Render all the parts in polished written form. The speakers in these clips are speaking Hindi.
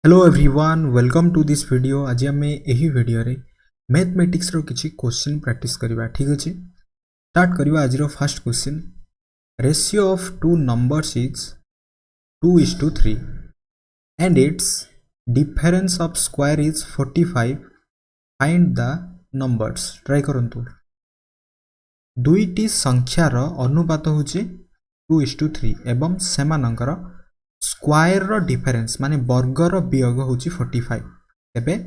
Hello everyone welcome to this video. आज आम यही वीडियो रे मैथमेटिक्स रो किछि क्वेश्चन प्रैक्टिस करबा। ठीक अछि, स्टार्ट करबा। आज रो first question, ratio of two numbers is 2:3 and its difference of square is 45। Find the numbers. Try करंतु। दुईटी संख्यार अनुपात होचे 2:3 एवं सेमानंकर स्क्वायर रो डिफरेंस माने वर्गर वियोग होची 45। एबे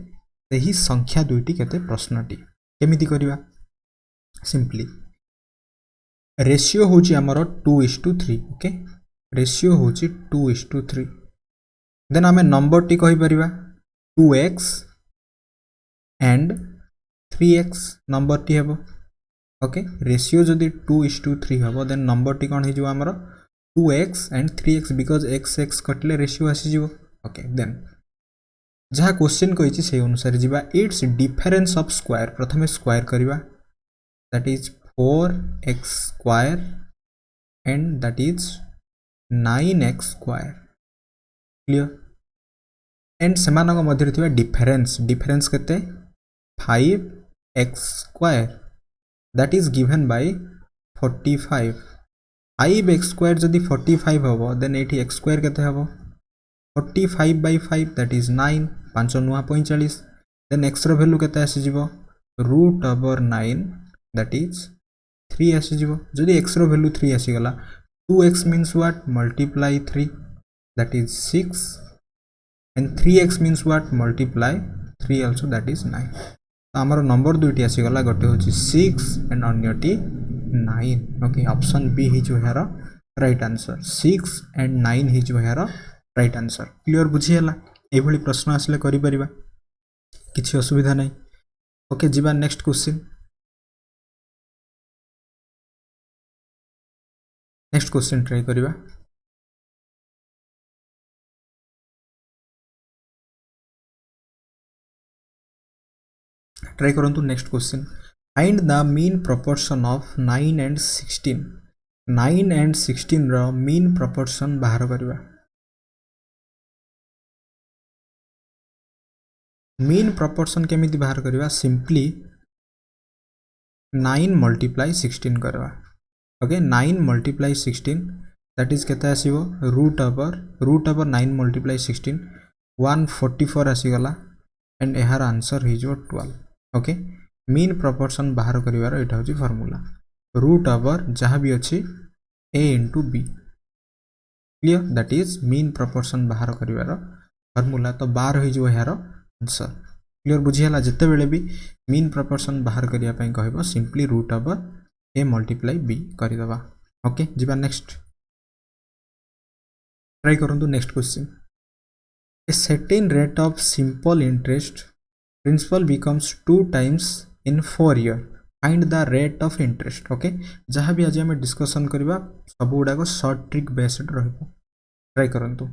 सही संख्या दुईटी केते प्रश्नटी केमिति करिवा। सिंपली रेशियो होची हमर 2:3। ओके, रेशियो होची 2:3। देन आमे नंबर टी कहि परिबा 2x एंड 3x नंबर टी हेबो। ओके, रेशियो जदि 2:3 हबो देन नंबर टी कोन हे जो हमर 2x and 3x because x कटले रेशियो आसी जीवो। ओके, देन जहा क्वेश्चन कहिछि से अनुसार जीवा। इट्स डिफरेंस ऑफ स्क्वायर, प्रथमे स्क्वायर करिवा, that is 4x square and that is 9x square. Clear. And सेमानक मध्य थिबा डिफरेंस, डिफरेंस केते 5x square that is given bye 45। 5x square जदि 45 हबो देन एठी x स्क्वायर केते हबो 45 by 5 that is 9। 5 9 45। Then x रो वैल्यू केते आसी जीवो √9 दैट इज 3 आसी जीवो। जदि x रो वैल्यू 3 आसी गला 2x means what multiply 3 that is 6 and 3x means what multiply 3 also that is 9। तो हमर नंबर दुईटी आसी गला, गोटे होची 6 एंड अन्यटी 9। ओके, ऑप्शन बी ही जो हेरा राइट आंसर। 6 एंड 9 ही जो हेरा राइट आंसर। क्लियर बुझी हला। ए भली प्रश्न आसले करि परिबा, किछि असुविधा नै। ओके, जीवा next question. Next question try करिबा। ट्राई करंतु next question. Find the mean proportion of 9 and 16। 9 and 16 रो मीन प्रोपोर्शन बाहर करबा। मीन प्रोपोर्शन केमिति बाहर करबा। सिंपली 9 मल्टीप्लाई 16 करबा। ओके, 9 मल्टीप्लाई 16 दैट इज केते आसीबो रूट ओवर 9 मल्टीप्लाई 16 144 आसी गला एंड एहार आंसर ही जो 12। ओके, मीन प्रोपोर्शन बाहर करिवार एटा होची फार्मूला रूट ओवर जहाँ भी अच्छी a into b। Clear, that is mean proportion बाहर करिवार फार्मूला। तो 12 ही जो यार आंसर। क्लियर बुझीला। जिते बेले भी मीन प्रोपोर्शन बाहर करिया पई कहबो simply root over a multiply b करि दबा। ओके, जीवा नेक्स्ट। ट्राई करंतु next question. A certain rate of simple interest principal becomes 2 times in 4 years. Find the rate of interest. Okay, जहाँ भी आज हमें डिस्कशन करबा सब गुडा को शॉर्ट ट्रिक बेस्ड रहबो। ट्राई करंतु।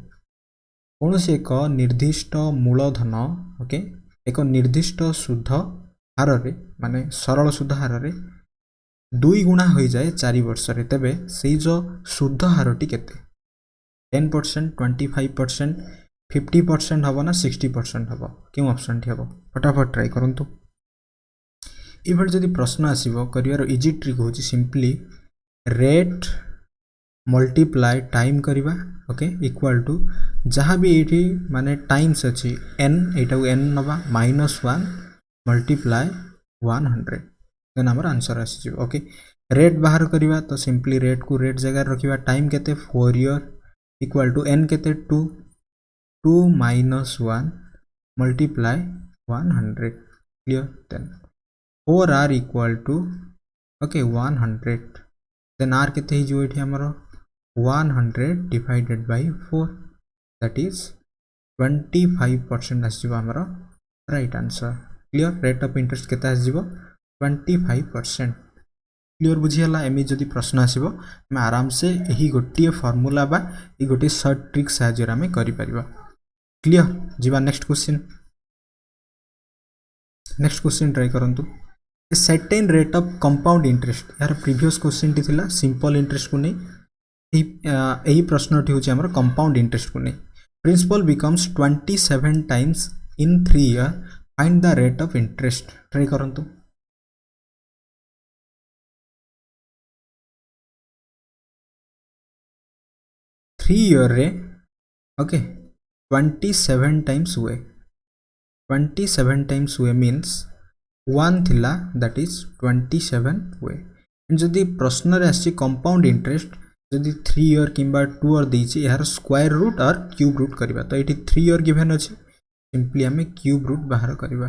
कौन से एक निर्दिष्ट मूलधन, ओके, एक निर्दिष्ट शुद्ध हार रे माने सरल शुद्ध हार रे 2 गुणा हो जाए 4 वर्ष रे, तबे सेही जो शुद्ध हारटी केते 10%, 25%, 50% हबो ना 60% हबो। क्यों ऑप्शन टी हबो फटाफट ट्राई करंतु। इभल जदि प्रश्न आसीबो करियर इजी ट्रिक होची सिंपली रेट मल्टीप्लाई टाइम करिबा। ओके, इक्वल टू जहाँ भी एठी माने टाइम्स अछि n, एटा n नबा -1 मल्टीप्लाई 100 देन हमर आंसर आसी जिवो। ओके, रेट बाहर करिबा तो सिंपली रेट को रेट जगह रखिबा। टाइम केते 4 ईयर इक्वल टू n केते 2 -1 multiply 100। Clear, then 4 r equal to okay 100 then r केते ही जो एठी हमरो 100 डिवाइडेड बाय 4 दैट इज 25% आसीबो हमरो right answer. Clear, rate of interest केते आसीबो 25%। क्लियर बुझीला। एमि जदि प्रश्न आसीबो हम आराम से एही गोटिए फार्मूला बा ए गोटिए शॉर्ट ट्रिक साहाय्य रे करि परिबा। क्लियर, जीवा next question. Next question try करंतु। A certain rate of compound interest, यार प्रीवियस क्वेश्चन टी थिला सिंपल इंटरेस्ट को नै, एही प्रश्न टी होची हमर कंपाउंड इंटरेस्ट को नै। Principal becomes 27 times in 3 year find the rate of interest try करंतु 3 ईयर रे ओके 27 टाइम्स हुए 27 टाइम्स हुए मीन्स 1 थिला दैट इज 27 हुए जदि प्रश्न रे आसी कंपाउंड इंटरेस्ट जदि 3 ईयर किंबा 2 ईयर देछि यार स्क्वायर रूट और क्यूब रूट करबा तो एठी 3 ईयर गिवन अछि सिंपली हमें क्यूब रूट बाहर करबा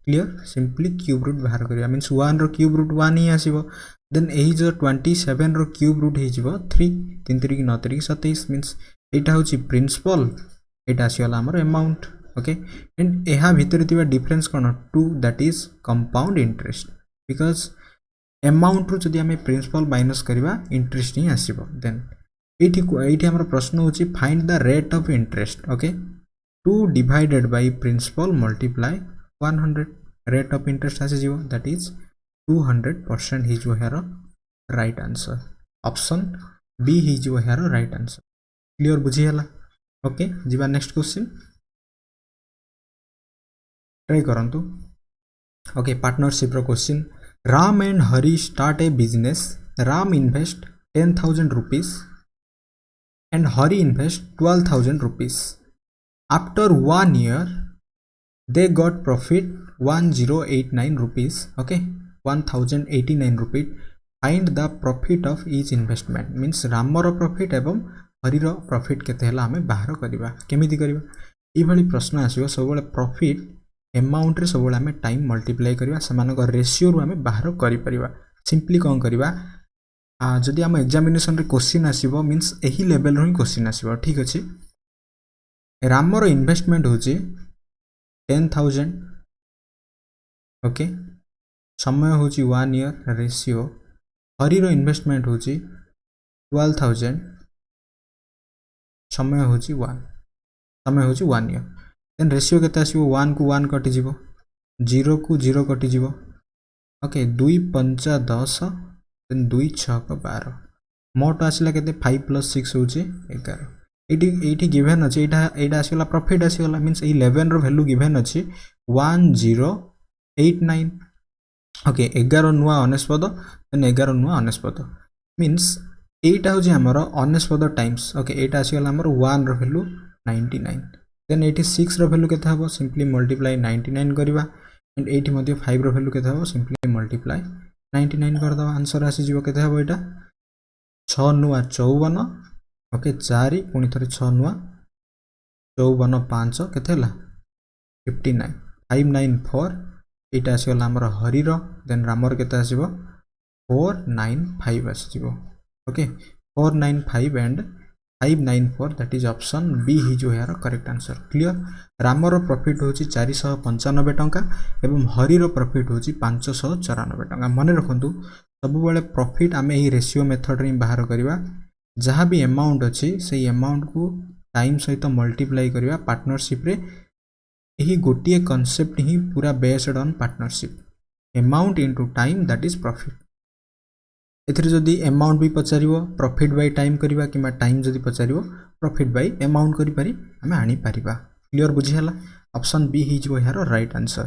क्लियर सिंपली क्यूब रूट बाहर करबा मींस 1 रो क्यूब रूट 1 ही आसीबो देन एही जो 27 रो क्यूब रूट हे जिवो 3 3 3 9 3 27 मींस एटा होची प्रिंसिपल एटा आसीला हमर अमाउंट ओके एंड एहा भितर थिबा डिफरेंस कोन 2 that is compound interest because amount रो जदि हमें प्रिंसिपल माइनस करबा इंटरेस्ट ही आसीबो देन एठी हमर प्रश्न होची find the rate of interest okay 2 divided by principal multiply 100 rate of interest आसी जीवो दैट इज 200% ही जो हेरो राइट आंसर ऑप्शन बी ही जो हेरो राइट आंसर क्लियर बुझी हला ओके जीवा नेक्स्ट क्वेश्चन ट्राई करंतु okay partnership row question Ram and Hari start a business Ram invest 10,000 rupees and Hari invest 12,000 rupees after 1 year they got profit 1089 rupees okay 1089 rupees find the profit of each investment means रामर प्रॉफिट एवं हरिर प्रॉफिट केते हला हमें बाहर करबा केमिति करबा ई भली प्रश्न आसीबो सबले प्रॉफिट अमाउंट रे सबले हमें टाइम मल्टीप्लाई करबा समान को रेशियो रो हमें बाहर करि परिबा सिंपली कोन करबा जदि हम एग्जामिनेशन रे क्वेश्चन आसीबो मींस एही लेवल रो ही क्वेश्चन आसीबो ठीक अछि रामर इन्वेस्टमेंट होची 10,000 ओके समय होची 1 ईयर रेशियो हरिरो इन्वेस्टमेंट होची 12,000 समय होची 1 ईयर देन रेशियो केते आसीबो 1 को 1 कटि जिवो 0 को 0 कटि जिवो ओके 2 5 10 देन 2 6 को 12 मोट आसिला केते 5 + 6 होची 11 एटी गिवन अछि एटा आसीला प्रॉफिट आसीला मींस 11 रो वैल्यू गिवन अछि 1089 ओके 11 नुआ अनेस्पद देन 11 नुआ अनेस्पद मींस एटा होजी हमर अनेस्पद टाइम्स ओके एटा आसीला हमर 1 रो वैल्यू 99 देन 86 रो वैल्यू केता हबो सिंपली मल्टीप्लाई 99 करबा एंड एटी मध्ये 5 रो वैल्यू केता हबो सिंपली मल्टीप्लाई 99 कर दबा आंसर आसी जीवो केता हबो एटा 6 नुआ 54 ओके 4 पुनी थरे 6 नुआ 54 5 केते हला 59 594 एटा आसीला हमर हरिर देन रामर केता आसीबो 495 आसीबो okay 495 and 594 that is option B ही जो यार करेक्ट आंसर क्लियर रामर प्रॉफिट होची 495 टंका एवं हरिर प्रॉफिट होची 594 टंका मने रखंतु सब बेले प्रॉफिट आमे ही रेशियो मेथड रे बाहर करबा जहाँ भी अमाउंट अच्छी से अमाउंट को टाइम सहित मल्टीप्लाई करबा पार्टनरशिप रे यही गोटे कांसेप्ट ही पूरा based on partnership amount into time that is profit एथिरे जदी अमाउंट भी पचारिबो प्रॉफिट बाय टाइम करबा किबा टाइम जदी पचारिबो प्रॉफिट बाय अमाउंट करि पारि हमें आनी पारिबा क्लियर बुझी हला ऑप्शन बी ही जो यार राइट आंसर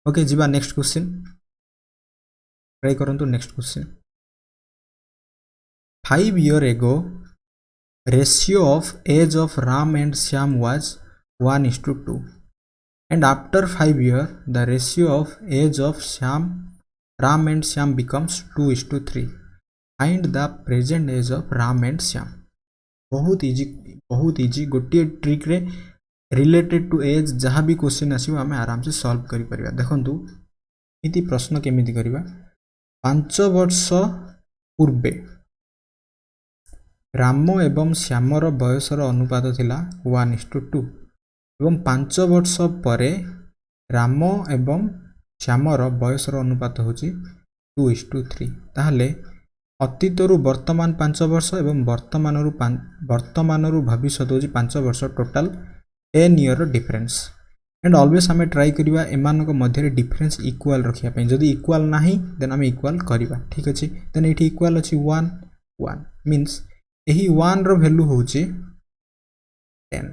ओके जीवा नेक्स्ट क्वेश्चन ट्राई करंतु next question 5 years ago ratio of age of Ram and Shyam was 1:2 and after 5 years the ratio of age of Ram and Shyam becomes 2:3 find the present age of Ram and Shyam बहुत इजी गोटे ट्रिक रे रिलेटेड टू एज जहाँ भी क्वेश्चन आसीबो हमें आराम से सॉल्व करि परिबा देखंतु इति प्रश्न केमिति करिबा 5 वर्ष पूर्वे राम एवं श्यामर बयसर अनुपात थिला 1:2 एवं 5 वर्ष परे राम एवं श्यामर बयसर अनुपात होची 2:3 ताहले अतीतरु वर्तमान 5 वर्ष एवं वर्तमानरु भविष्यत होची 5 वर्ष total 10 year difference and always हमें ट्राई करिबा एमानक मध्य डिफरेंस इक्वल रखिया पई जदी इक्वल नाही देन हमें इक्वल करिबा ठीक अछि देन एठी इक्वल अछि 1 1 मींस एही 1 रो वैल्यू होची 10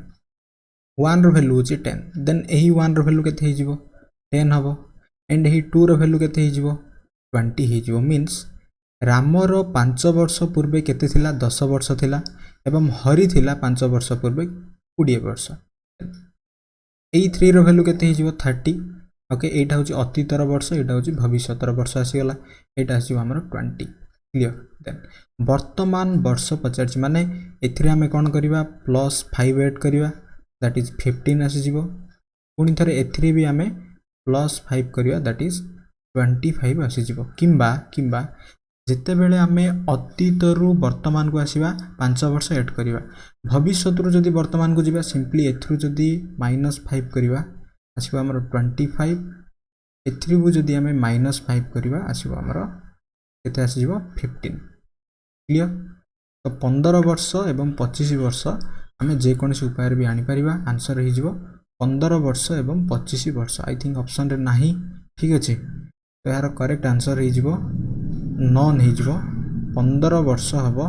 1 रो वैल्यू होची 10 देन एही 1 रो वैल्यू केते हे जिवो 10 हबो एंड एही 2 रो वैल्यू केते हे जिवो 20 हे जिवो मींस रामर 5 वर्ष पूर्वे केते थिला 10 वर्ष थिला एवं हरि थिला 5 वर्ष पूर्वे 20 वर्ष एही 3 रो वैल्यू केते हे जिवो 30 ओके एटा होची अतीतर वर्ष एटा होची भविष्यतर वर्ष आसी गला एटा आसी हमर 20 क्लियर देन वर्तमान वर्ष पचारछि माने एथिरे हमें कोन करबा +5 ऐड करबा दैट इज 15 आसी जिवो पुनी थरे एथिरे भी हमें +5 करबा दैट इज 25 आसी जिवो किंबा जिते बेले हमें अतीतरु वर्तमान को आसीबा 5 वर्ष ऐड करबा भविष्यतरु जदी वर्तमान को जिबा सिंपली एथरु जदी -5 करबा आसीबा हमर 25 एथरु को जदी हमें -5 करबा आसीबा हमर केते आसी जिवो 15 क्लियर तो 15 वर्ष एवं 25 वर्ष हमें जे कोनसी उपाय भी आनी परिबा आंसर हे जिवो 15 वर्ष एवं 25 वर्ष आई थिंक ऑप्शन रे नाही ठीक अछि तो यार करेक्ट आंसर हे जिवो नॉन हे जिवो 15 वर्ष हबो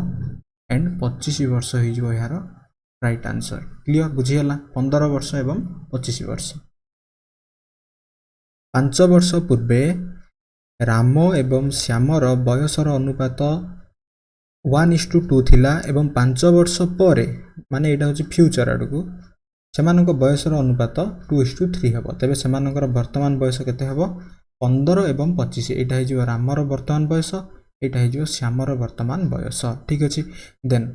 एंड 25 वर्ष हे जिवो यार राइट आंसर क्लियर बुझी हला 15 वर्ष एवं 25 वर्ष 5 वर्ष पूर्वे राम एवं श्यामर बयसर अनुपात 1:2 थिला एवं 5 वर्ष परे माने एटा होची फ्यूचर आडकू सेमानक बयसर अनुपात 2:3 हबो तबे सेमानकर वर्तमान बयस केते हबो 15 एवं 25 एटा हे जिवो रामर वर्तमान बयस एटा हे जिवो श्यामर वर्तमान बयस ठीक अछि देन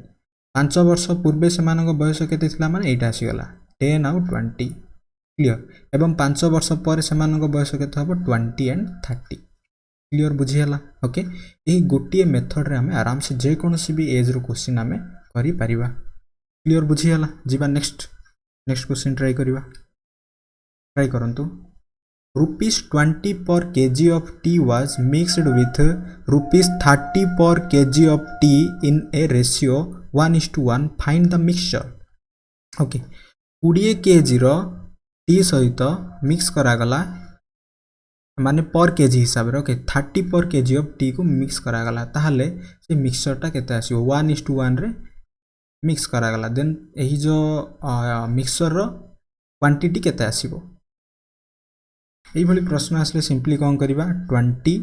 5 वर्ष पूर्वे सेमानक बयस केते थिला माने एटा आसी गला 10 आउ 20 क्लियर एवं 5 वर्ष पर सेमानक बयस केते हबो 20 एंड 30 क्लियर बुझी हला ओके एही गोटिए मेथड रे हमें आराम से जे कोनसी भी एज रो क्वेश्चन हमें करि परिबा क्लियर बुझी हला जिबा नेक्स्ट क्वेश्चन ट्राई करिबा ट्राई करंतु ₹20 per kg of tea was mixed with ₹30 per kg of tea in a ratio 1:1 find the mixture okay 20 kg rho T सहित मिक्स करा गला माने पर केजी हिसाब रे ओके 30 पर केजी ऑफ टी को मिक्स करा गला ताहले से मिक्सचर टा केते आसीबो 1:1 रे मिक्स करा गला देन एही जो मिक्सचर रो क्वांटिटी केते आसीबो एही भली प्रश्न आसले सिंपली कोन करबा 20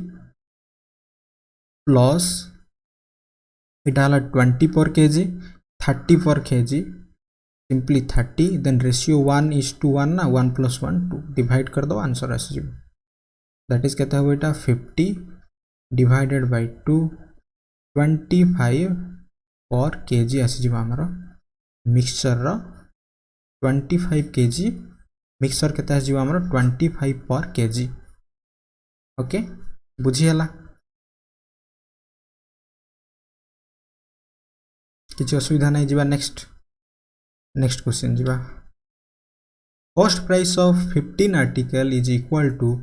प्लस एटा हला 20 पर केजी 30 पर केजी सिंपली 30 देन रेशियो 1:1 ना 1 + 1 2 डिवाइड कर दो आंसर आसीबो दैट इज केते हो एटा 50 डिवाइडेड बाय 2 25 पर केजी आसी जिवो हमरो मिक्सचर रो 25 केजी मिक्सचर केते आसी जिवो हमरो 25 पर केजी ओके बुझी हला किछ असुविधा नै जिवा नेक्स्ट क्वेश्चन जिबा cost price of 15 article is equal to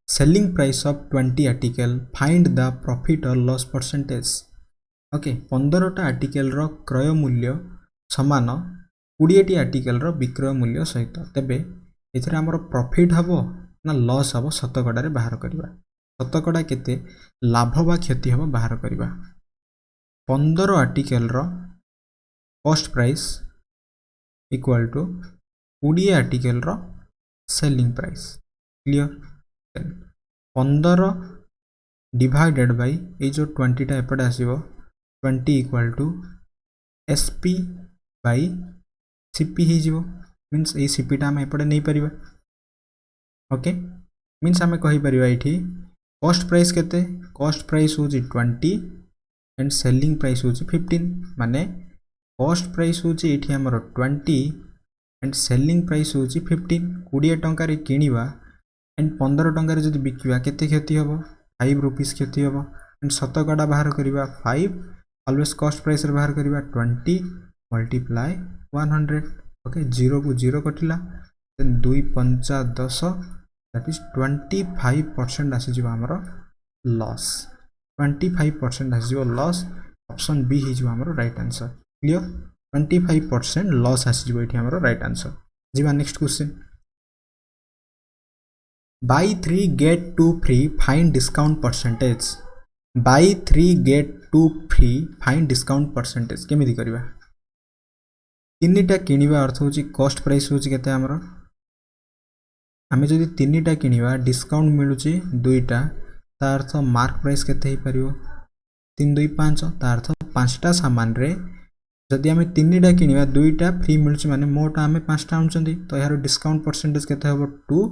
selling price of 20 article find the profit और लॉस परसेंटेज ओके 15 टा आर्टिकल रो क्रय मूल्य समान 20 टी आर्टिकल रो विक्रय मूल्य सहित तबे एथरे हमर प्रॉफिट हबो ना लॉस हबो शतकड़ा रे बाहर करबा शतकड़ा केते लाभ बा क्षति हबो बाहर करबा 15 आर्टिकल रो cost price equal to 20 article रो selling price clear 15 divided by ए जो 20 टा एपड आसीबो 20 equal to SP by CP ही जिवो मींस ए सीपी टा हम एपड नै परिबा ओके मींस हम कहि परिबा एठी कॉस्ट प्राइस केते कॉस्ट प्राइस होची 20 एंड सेलिंग प्राइस होची 15 माने कॉस्ट प्राइस होची एठी हमर 20 एंड सेलिंग प्राइस होची 15 20 टंका रे किनिबा एंड 15 टंका रे जदी बिकिबा केते क्षति हबो 5 रुपीस क्षति हबो एंड शतकड़ा बाहर करिबा 5 ऑलवेज कॉस्ट प्राइस रे बाहर करिबा 20 मल्टीप्लाई 100 ओके 0 को 0 कटिला देन 2 5 10 दैट इज 25% आसी जिवो हमरो लॉस 25% आसी जिवो लॉस ऑप्शन बी ही जिवो हमरो राइट आंसर क्लियर 25% लॉस आसी जिवो एठी हमरो राइट आंसर जिबा next question buy 3 get 2 free find discount percentage buy 3 get 2 free find discount percentage केमिति करबा तीनटा किनिबा अर्थ होची कॉस्ट प्राइस होची केते हमर आमे जदि तीनटा किनिबा डिस्काउंट मिलुची दुईटा ता अर्थ मार्क प्राइस केते ही परियो 325 ता अर्थ पांचटा सामान रे जदि आमे तीनटा किनिबा दुईटा फ्री मिलुची माने मोटा आमे पांचटा आउचंदी तो यार डिस्काउंट परसेंटेज केते हबो 2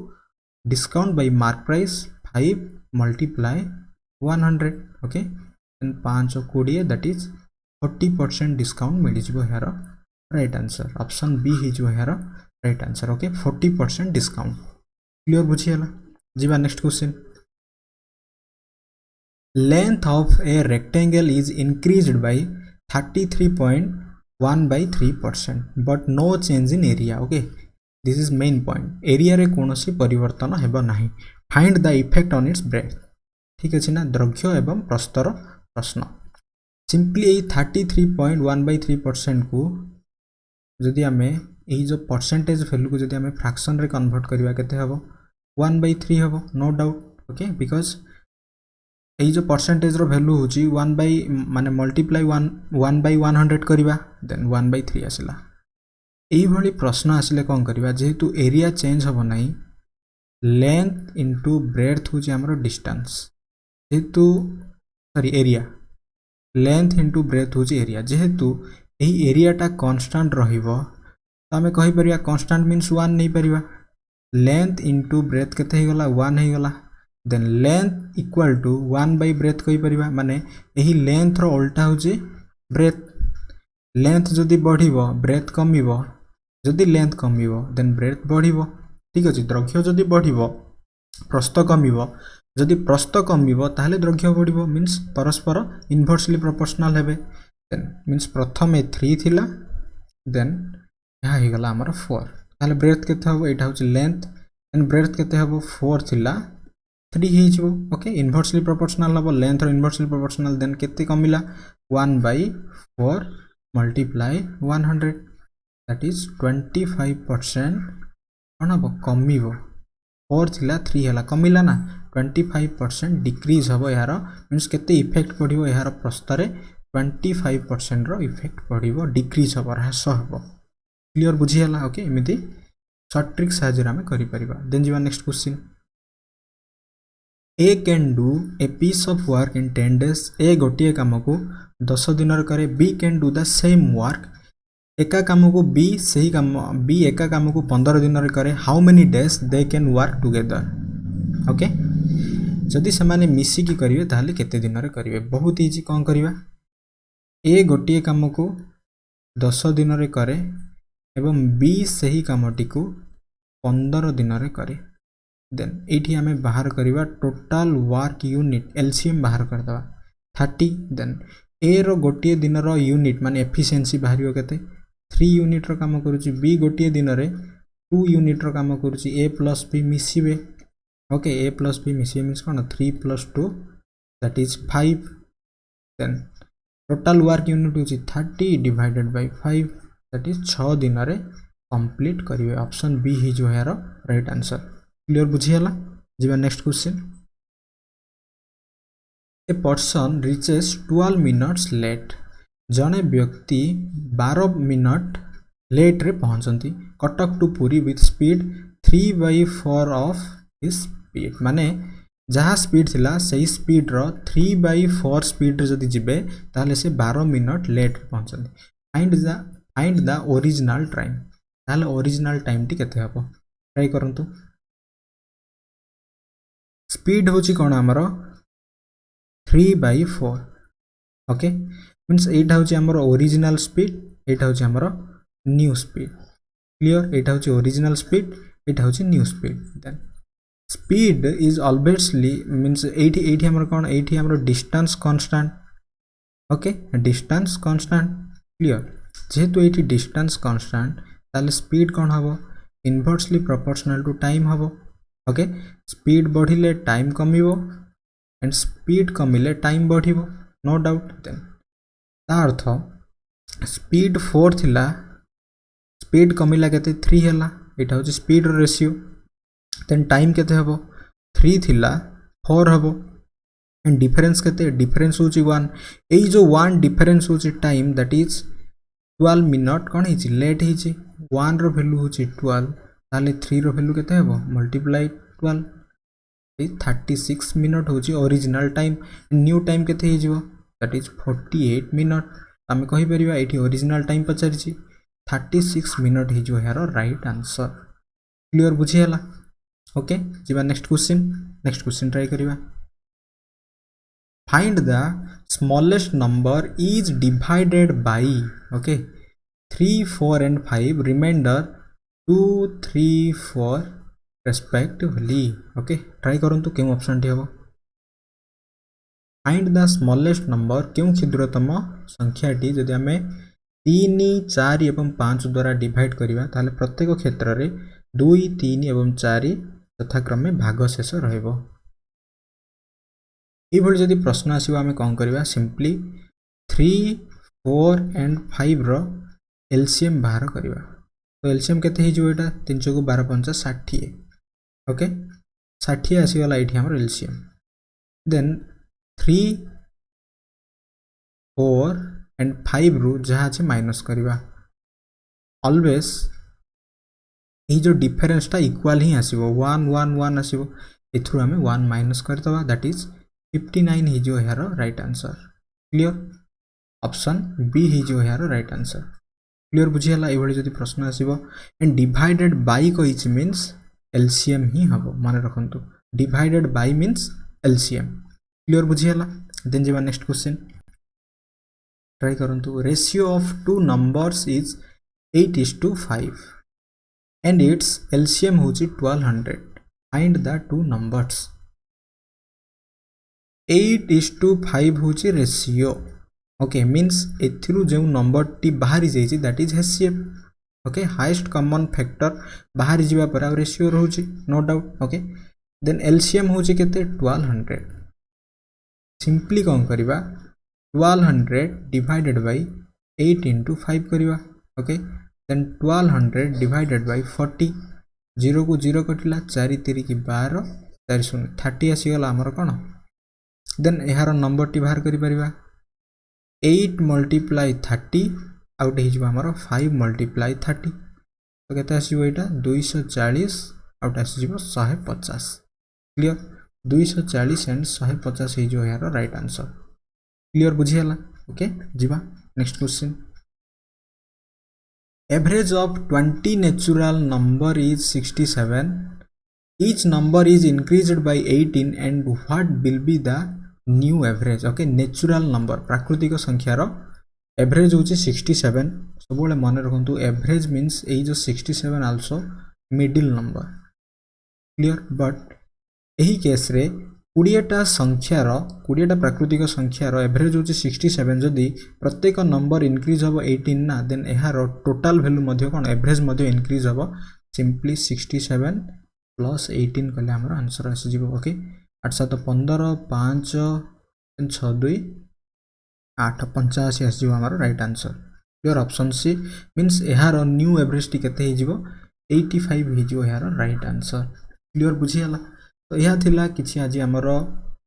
discount by mark price 5 multiply 100 okay and 5 20 that is 40% discount मिल जिवो यार राइट आंसर ऑप्शन बी ही जो यार right answer okay 40% discount clear बुझियला जीवा next question length of a rectangle is increased by 33.1 by 3% but no change in area okay this is main point area रे कोनोसी परिवर्तन हेबो नाही find the effect on its breadth ठीक अछि ना दैर्घ्य एवं प्रस्तर प्रश्न सिंपली 33.1 by 3% को जदि आमे एही जो परसेंटेज वैल्यू को जदि आमे फ्रैक्शन रे कन्वर्ट करबा केते हबो 1 by 3 हबो नो डाउट ओके बिकॉज़ एही जो परसेंटेज रो वैल्यू होची 1 by माने मल्टीप्लाई 1 by 100 करबा देन 1 by 3 आसिला एही भली प्रश्न आसिले कोन करबा जेहेतु एरिया चेंज हबो नाही लेंथ इनटू ब्रेड्थ होची हमरो डिस्टेंस जेहेतु sorry area length into breadth होची एरिया जेहेतु एही एरिया टा कांस्टेंट रहिबो तो आमे कहि परिया कांस्टेंट मींस 1 नै परिबा लेंथ इनटू ब्रेड्थ केते हे गला 1 हे गला then length equal to 1 by breadth कहि परिबा माने एही लेंथ रो उल्टा होची ब्रेथ लेंथ जदि बढ़िबो ब्रेथ कमिबो जदि लेंथ कमिबो देन ब्रेथ बढ़िबो ठीक अछि दैर्घ्य जदि बढ़िबो प्रस्थ कमिबो जदि प्रस्थ कमिबो ताहले दैर्घ्य बढ़िबो मींस परस्पर इनवर्सली प्रोपोर्शनल हेबे देन मींस प्रथमे 3 थिला देन या हे गला हमर 4 ताहले ब्रेथ केते हबो एटा होची लेंथ एंड ब्रेथ केते हबो 4 थिला 3 ही जो ओके इनवर्सली प्रोपोर्शनल हबो लेंथ और इनवर्सली प्रोपोर्शनल देन केते कमिला 1 by 4 मल्टीप्लाई 100 दैट इज 25% कोन हबो कमिबो 4 थिला 3 हला कमिला ना 25% डिक्रीज हबो यार मींस केते इफेक्ट पडिबो यार प्रस्तरे 25% रो इफेक्ट पडिबो डिक्रीज हबो ह्रास हबो क्लियर बुझियला ओके एमिति शॉर्ट ट्रिक साजरा में करि परिबा देन जीवा next question A can do a piece of work in 10 days. A गोटिए काम को 10 दिन करे. B can do the same work. एका काम को B सही काम B एका काम को 15 दिन करे. How many days they can work together? Okay? जदि समाने मिसी की करिवे ताहले केते दिन रे करिवे बहुत इजी कोन करिवा A गोटिए काम को 10 दिन रे करे एवं B सही कामटी को 15 दिन रे करे देन एठी हमें बाहर करिवा टोटल वर्क यूनिट एलसीएम बाहर कर दवा 30 देन ए रो गोटिए दिन रो यूनिट माने एफिशिएंसी बाहरियो केते 3 यूनिट रो काम करूची बी गोटिए दिन रे 2 यूनिट रो काम करूची ए प्लस बी मिसिबे ओके ए प्लस बी मिसिबे मींस कोन 3 plus 2 that is 5 then total work unit होची 30 डिवाइडेड बाय 5 दैट इज 6 दिन रे कंप्लीट करिवे ऑप्शन बी ही जो है राइट आंसर क्लियर बुझियला जीवा next question a person reaches 12 minutes late जने व्यक्ति 12 मिनट लेट रे पहुंचंती Cuttack to Puri with speed 3/4 of his speed माने जहा स्पीड थिला सही स्पीड रो 3/4 स्पीड रे जदी जिबे ताले से 12 मिनट लेट रे पहुंचंती फाइंड द ओरिजिनल टाइम ताले ओरिजिनल टाइम टी केते हबो ट्राई करंतु स्पीड होची कोन हमरो 3/4 ओके मींस एटा होची हमरो ओरिजिनल स्पीड एटा होची हमरो न्यू स्पीड क्लियर एटा होची ओरिजिनल स्पीड एटा होची new speed then speed is always means एटी हमरो कोन एटी हमरो distance constant okay distance constant clear जेहेतु एटी डिस्टेंस कांस्टेंट ताले स्पीड कोन हबो इनवर्सली प्रोपोर्शनल टू टाइम हबो ओके स्पीड बढ़िले टाइम कमिबो एंड स्पीड कमिले टाइम बढ़िबो नो डाउट देन ता अर्थ स्पीड 4 थिला स्पीड कमिला केते 3 हला एटा होची स्पीड रेशियो देन टाइम केते हबो 3 थिला 4 हबो एंड डिफरेंस केते डिफरेंस होची 1 एई जो 1 डिफरेंस होची टाइम दैट इज 12 मिनट कौन है लेट है 1 रो वैल्यू हूँ 12 ताले 3 रो वैल्यू केते हेबो मल्टीप्लाई 12 36 मिनट हूँ ओरिजिनल टाइम न्यू टाइम केते हे जिवो दैट इज 48 मिनट आम कहि परिबा एठी ओरिजिनल टाइम पचारि 36 मिनट हे जो यार राइट आंसर क्लियर बुझी हला ओके जिबा नेक्स्ट क्वेश्चन ट्राई करिबा find the smallest number is divided by okay 3 4 and 5 remainder 2 3 4 respectively okay try करंतु केउ ऑप्शन टी हबो find the smallest number केउ क्षुद्रतम संख्या टी जदि हमें 3 4 एवं 5 द्वारा डिवाइड करिवा ताले प्रत्येक क्षेत्र रे 2 3 एवं 4 यथाक्रमे भाग शेष रहइबो ये भली जदि प्रश्न आसीबो आमे कोन करबा सिंपली 3 4 एंड 5 रो एलसीएम बाहर करबा तो एलसीएम केते हे जो एटा 3 को 12 5 60 ओके 60 आसी वाला एठी हमर एलसीएम देन 3 4 एंड 5 रो जहा छै माइनस करबा ऑलवेज ये जो डिफरेंस ता इक्वल ही आसीबो 1 1 1 आसीबो एथु हमें 1 माइनस करतबा दैट इज 59 ही जो यार right answer clear option B ही जो यार राइट आंसर क्लियर बुझी हला एभली जदि प्रश्न आसीबो एंड डिवाइडेड बाय कहिच मींस एलसीएम ही हबो माने रखंतु divided by means LCM clear बुझी हला देन जेबा नेक्स्ट क्वेश्चन ट्राई करंतु ratio of two numbers is 8:5 and its LCM होची 1200 find the two numbers 8:5 होची रेशियो ओके मींस एथिरु जे नंबर टी बाहरी जाईची that is HCF okay highest common factor बाहरी जीवा पर रेशियो रहउची no doubt okay then LCM होची केते 1200 सिंपली कोन करबा 1200 डिवाइडेड बाय 8 into 5 करबा ओके देन 1200 डिवाइडेड बाय 40 0 को 0 कटिला 4 3 की 12 4 0 30 आसी गला हमर कोन देन एहार नंबर टी बाहर करि परिबा 8 मल्टीप्लाई 30 आउट हे जिबा हमर 5 मल्टीप्लाई 30 तो केते आसीबो एटा 240 आउट आसी जिबो 150 क्लियर 240 एंड 150 हे जो यार राइट आंसर क्लियर बुझियला ओके जिबा next question Average of 20 natural number is 67. Each number is increased by 18 and what will be the new average? Okay, natural number प्राकृतिक संख्यार average होची 67 सब बेले मन रखंतु average means ए जो 67 also middle number clear but एही केस रे 20टा संख्यार 20टा प्राकृतिक संख्यार एवरेज होची 67 जदी प्रत्येक नंबर इंक्रीज हो 18 ना देन एहार टोटल वैल्यू मध्ये कोन एवरेज मध्ये इंक्रीज हो सिंपली 67 प्लस 18 कले हमर आंसर आसी जिवो ओके 8 7 15 5 6 2 8 85 आसी जिवो हमर right answer clear option C means एहार न्यू एवरेज टी केते हे जिवो 85 हे जिवो एहार राइट आंसर क्लियर बुझी हला तो यह थिला किछि आज हमर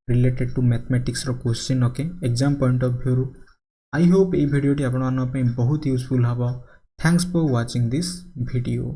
रिलेटेड टू मैथमेटिक्स रो question okay exam point of view I hope ए वीडियो टी आपन पे बहुत यूजफुल हबो thanks for watching this video.